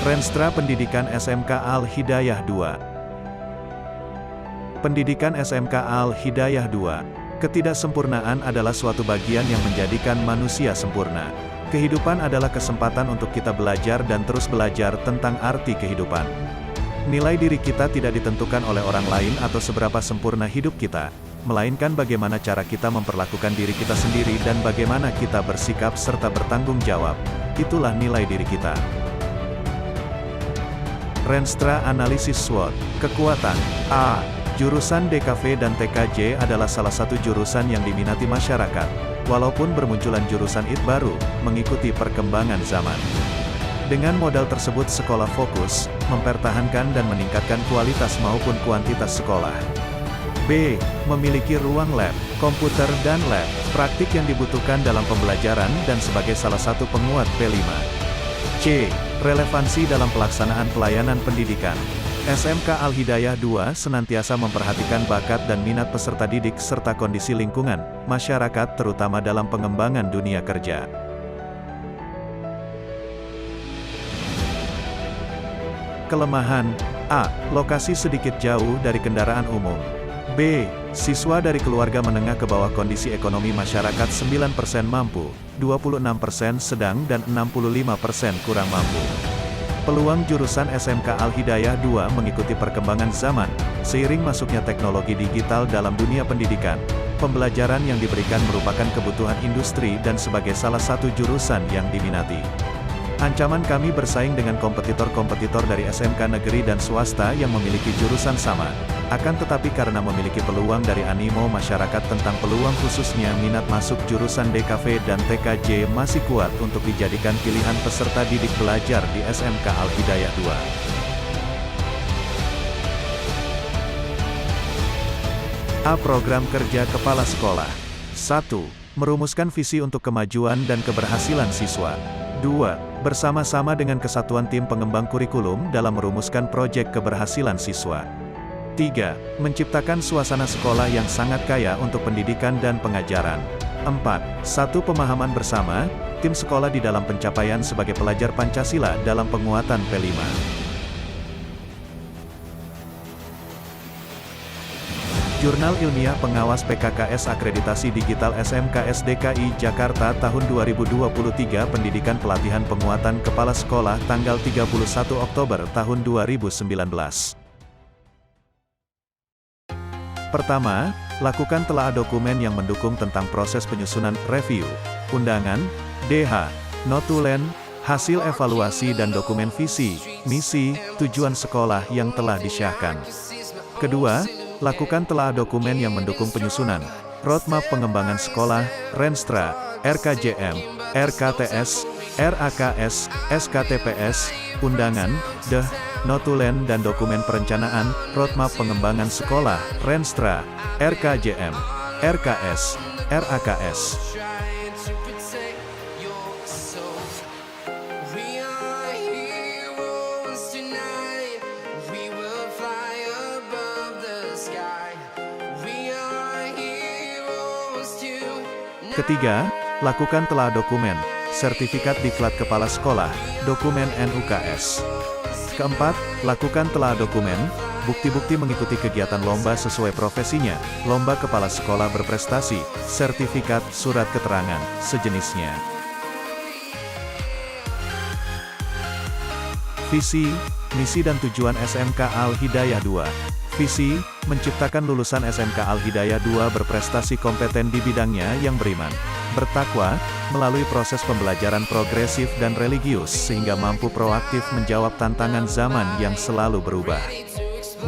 Renstra Pendidikan SMK Al-Hidayah 2. Pendidikan SMK Al-Hidayah 2. Ketidaksempurnaan adalah suatu bagian yang menjadikan manusia sempurna. Kehidupan adalah kesempatan untuk kita belajar dan terus belajar tentang arti kehidupan. Nilai diri kita tidak ditentukan oleh orang lain atau seberapa sempurna hidup kita, melainkan bagaimana cara kita memperlakukan diri kita sendiri dan bagaimana kita bersikap serta bertanggung jawab. Itulah nilai diri kita. Renstra Analisis SWOT. Kekuatan. A. Jurusan DKV dan TKJ adalah salah satu jurusan yang diminati masyarakat, walaupun bermunculan jurusan IT baru, mengikuti perkembangan zaman. Dengan modal tersebut sekolah fokus, mempertahankan dan meningkatkan kualitas maupun kuantitas sekolah. B. Memiliki ruang lab, komputer dan lab, praktik yang dibutuhkan dalam pembelajaran dan sebagai salah satu penguat P5. C. Relevansi dalam pelaksanaan pelayanan pendidikan. SMK Al-Hidayah 2 senantiasa memperhatikan bakat dan minat peserta didik serta kondisi lingkungan, masyarakat terutama dalam pengembangan dunia kerja. Kelemahan. A. Lokasi sedikit jauh dari kendaraan umum. B. Siswa dari keluarga menengah ke bawah, kondisi ekonomi masyarakat 9% mampu, 26% sedang dan 65% kurang mampu. Peluang jurusan SMK Al-Hidayah 2 mengikuti perkembangan zaman, seiring masuknya teknologi digital dalam dunia pendidikan. Pembelajaran yang diberikan merupakan kebutuhan industri dan sebagai salah satu jurusan yang diminati. Ancaman kami bersaing dengan kompetitor-kompetitor dari SMK negeri dan swasta yang memiliki jurusan sama. Akan tetapi karena memiliki peluang dari animo masyarakat tentang peluang khususnya minat masuk jurusan DKV dan TKJ masih kuat untuk dijadikan pilihan peserta didik belajar di SMK Al-Hidayah 2. A. Program kerja kepala sekolah. 1. Merumuskan visi untuk kemajuan dan keberhasilan siswa. 2. Bersama-sama dengan kesatuan tim pengembang kurikulum dalam merumuskan proyek keberhasilan siswa. 3. Menciptakan suasana sekolah yang sangat kaya untuk pendidikan dan pengajaran. 4. Satu pemahaman bersama, tim sekolah di dalam pencapaian sebagai pelajar Pancasila dalam penguatan P5. Jurnal Ilmiah Pengawas PKKS Akreditasi Digital SMKS DKI Jakarta tahun 2023 Pendidikan Pelatihan Penguatan Kepala Sekolah tanggal 31 Oktober tahun 2019. Pertama, lakukan telaah dokumen yang mendukung tentang proses penyusunan review, undangan, DH, notulen, hasil evaluasi dan dokumen visi, misi, tujuan sekolah yang telah disyahkan. Kedua, lakukan telaah dokumen yang mendukung penyusunan roadmap pengembangan sekolah, Renstra, RKJM, RKTS, RAKS, SKTPS, undangan, DH, notulen dan dokumen perencanaan, roadmap pengembangan sekolah, Renstra, RKJM, RKS, RAKS. Ketiga, lakukan telaah dokumen, sertifikat diklat kepala sekolah, dokumen NUKS. Keempat, lakukan telaah dokumen, bukti-bukti mengikuti kegiatan lomba sesuai profesinya, lomba kepala sekolah berprestasi, sertifikat, surat keterangan, sejenisnya. Visi, misi dan tujuan SMK Al-Hidayah 2. Visi, menciptakan lulusan SMK Al-Hidayah 2 berprestasi kompeten di bidangnya yang beriman, bertakwa, melalui proses pembelajaran progresif dan religius sehingga mampu proaktif menjawab tantangan zaman yang selalu berubah.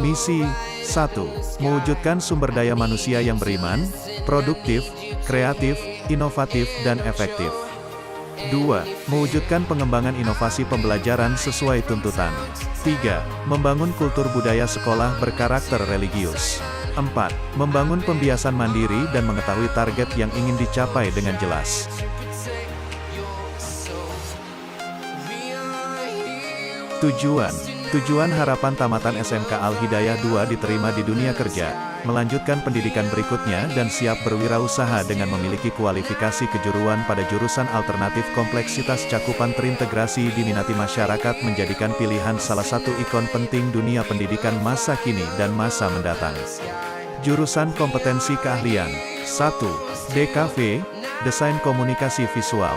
Misi 1. Mewujudkan sumber daya manusia yang beriman, produktif, kreatif, inovatif dan efektif. 2. Mewujudkan pengembangan inovasi pembelajaran sesuai tuntutan. 3. Membangun kultur budaya sekolah berkarakter religius. 4. Membangun pembiasan mandiri dan mengetahui target yang ingin dicapai dengan jelas. Tujuan harapan tamatan SMK Al-Hidayah 2 diterima di dunia kerja, melanjutkan pendidikan berikutnya dan siap berwirausaha dengan memiliki kualifikasi kejuruan pada jurusan alternatif. Kompleksitas cakupan terintegrasi diminati masyarakat menjadikan pilihan salah satu ikon penting dunia pendidikan masa kini dan masa mendatang. Jurusan kompetensi keahlian. 1. DKV, Desain Komunikasi Visual.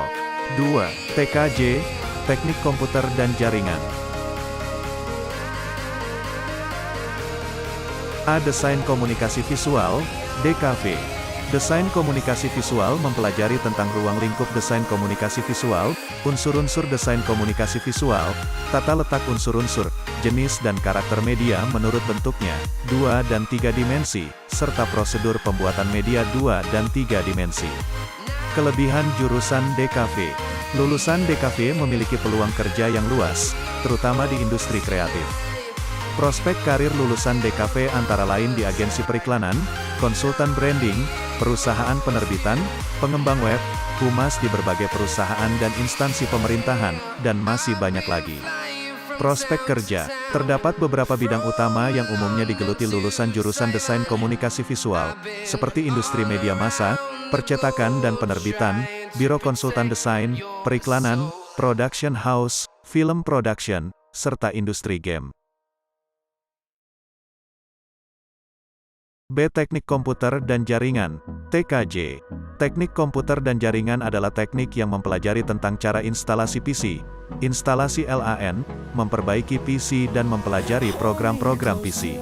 2. TKJ, Teknik Komputer dan Jaringan. A. Desain Komunikasi Visual, DKV. Desain komunikasi visual mempelajari tentang ruang lingkup desain komunikasi visual, unsur-unsur desain komunikasi visual, tata letak unsur-unsur, jenis dan karakter media menurut bentuknya, 2 dan 3 dimensi, serta prosedur pembuatan media 2 dan 3 dimensi. Kelebihan jurusan DKV. Lulusan DKV memiliki peluang kerja yang luas, terutama di industri kreatif. Prospek karir lulusan DKV antara lain di agensi periklanan, konsultan branding, perusahaan penerbitan, pengembang web, humas di berbagai perusahaan dan instansi pemerintahan, dan masih banyak lagi. Prospek kerja. Terdapat beberapa bidang utama yang umumnya digeluti lulusan jurusan desain komunikasi visual, seperti industri media massa, percetakan dan penerbitan, biro konsultan desain, periklanan, production house, film production, serta industri game. B. Teknik Komputer dan Jaringan, TKJ. Teknik komputer dan jaringan adalah teknik yang mempelajari tentang cara instalasi PC, instalasi LAN, memperbaiki PC dan mempelajari program-program PC.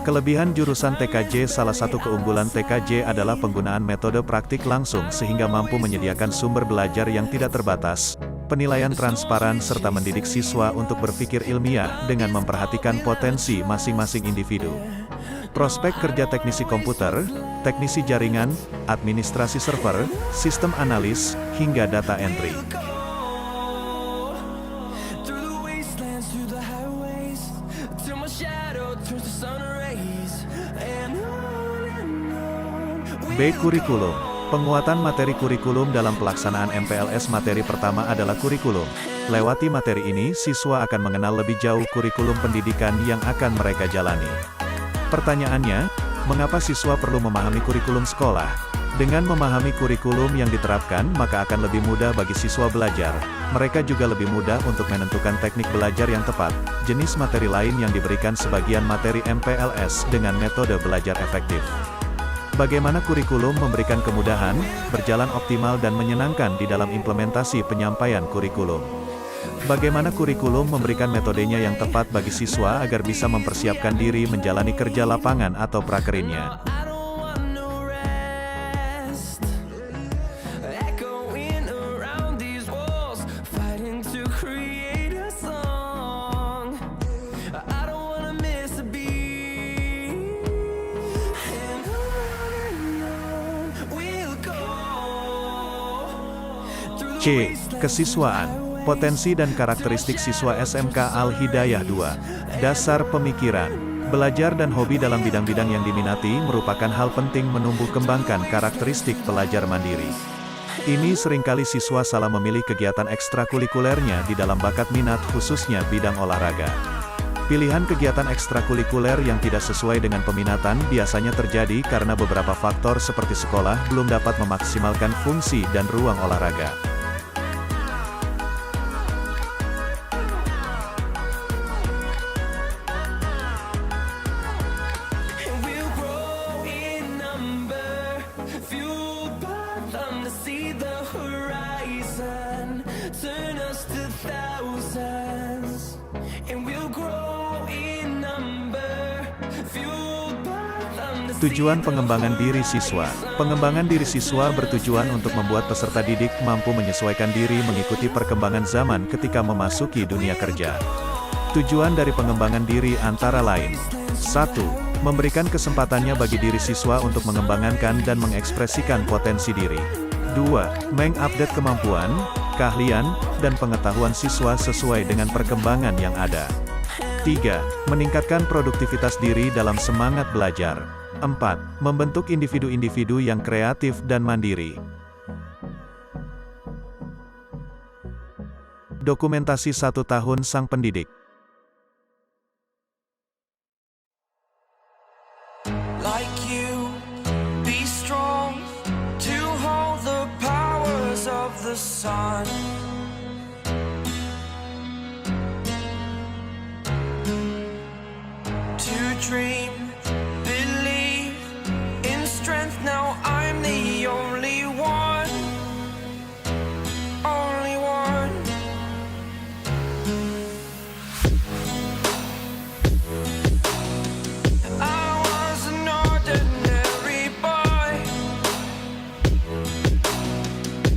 Kelebihan jurusan TKJ. Salah satu keunggulan TKJ adalah penggunaan metode praktik langsung sehingga mampu menyediakan sumber belajar yang tidak terbatas, penilaian transparan serta mendidik siswa untuk berpikir ilmiah dengan memperhatikan potensi masing-masing individu. Prospek kerja teknisi komputer, teknisi jaringan, administrasi server, sistem analis, hingga data entry. B. Kurikulum. Penguatan materi kurikulum dalam pelaksanaan MPLS. Materi pertama adalah kurikulum. Lewati materi ini, siswa akan mengenal lebih jauh kurikulum pendidikan yang akan mereka jalani. Pertanyaannya, mengapa siswa perlu memahami kurikulum sekolah? Dengan memahami kurikulum yang diterapkan, maka akan lebih mudah bagi siswa belajar. Mereka juga lebih mudah untuk menentukan teknik belajar yang tepat. Jenis materi lain yang diberikan sebagian materi MPLS dengan metode belajar efektif. Bagaimana kurikulum memberikan kemudahan, berjalan optimal dan menyenangkan di dalam implementasi penyampaian kurikulum. Bagaimana kurikulum memberikan metodenya yang tepat bagi siswa agar bisa mempersiapkan diri menjalani kerja lapangan atau prakerinnya. C. Kesiswaan. Potensi dan karakteristik siswa SMK Al-Hidayah 2. Dasar pemikiran. Belajar dan hobi dalam bidang-bidang yang diminati merupakan hal penting menumbuh kembangkan karakteristik pelajar mandiri. Ini seringkali siswa salah memilih kegiatan ekstrakurikulernya di dalam bakat minat khususnya bidang olahraga. Pilihan kegiatan ekstrakurikuler yang tidak sesuai dengan peminatan biasanya terjadi karena beberapa faktor seperti sekolah belum dapat memaksimalkan fungsi dan ruang olahraga. Tujuan pengembangan diri siswa. Pengembangan diri siswa bertujuan untuk membuat peserta didik mampu menyesuaikan diri mengikuti perkembangan zaman ketika memasuki dunia kerja. Tujuan dari pengembangan diri antara lain: 1. Memberikan kesempatannya bagi diri siswa untuk mengembangkan dan mengekspresikan potensi diri. 2. Mengupdate kemampuan, keahlian, dan pengetahuan siswa sesuai dengan perkembangan yang ada. 3. Meningkatkan produktivitas diri dalam semangat belajar. 4. Membentuk individu-individu yang kreatif dan mandiri. Dokumentasi 1 tahun sang pendidik. Like dream, believe in strength. Now I'm the only one, only one. I was an ordinary boy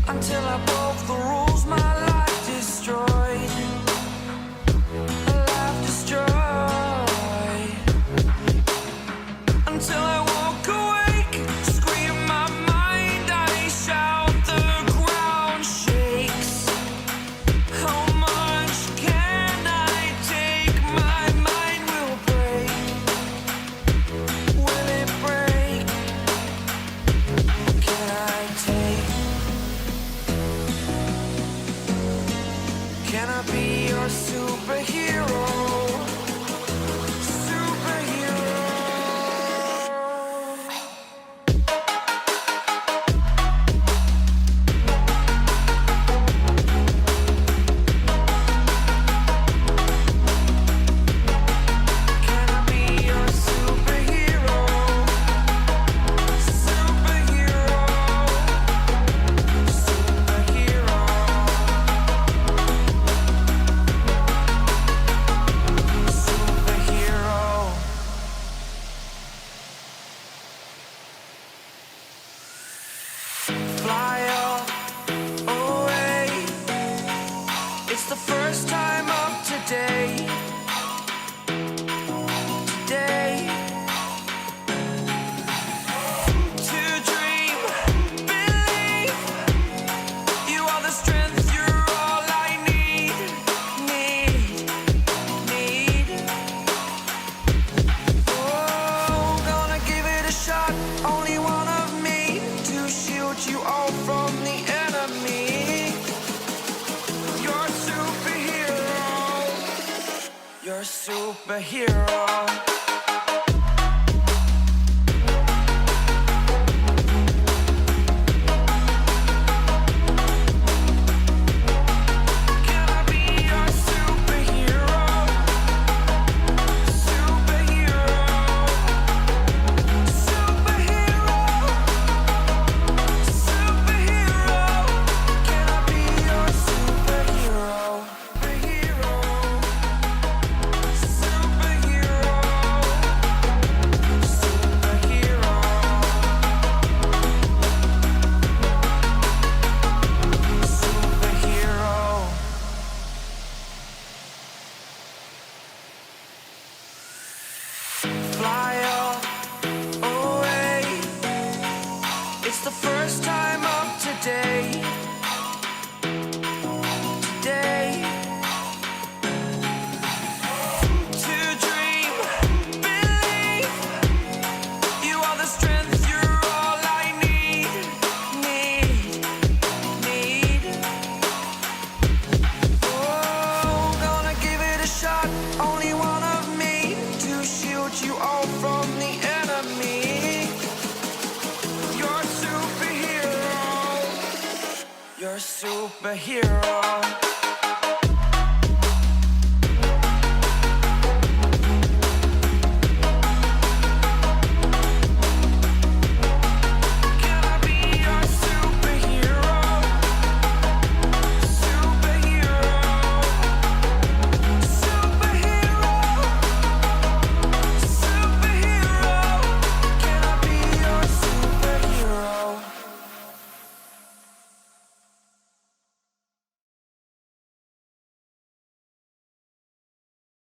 until I broke the rules. My life destroyed, a life destroyed. Until I walk awake, scream my mind, I shout, the ground shakes. How much can I take? My mind will break. Will it break? What can I take? Can I be your superhero? Fly away. It's the first time of today. Today. To dream, believe. You are the strength, you're all I need. Need. Oh, gonna give it a shot. Only one of me to shield you all from the enemy. You're a superhero. You're a superhero. Can I be your superhero? Superhero. Superhero. Superhero. Can I be your superhero? Superhero. Superhero. Superhero. Superhero. Fly away. It's the first time of today. Today. To dream, believe. You are the strength, you're all I need. Need. Oh, gonna give it a shot. Only one of me to shield you all from the enemy. You're a superhero. You're a superhero.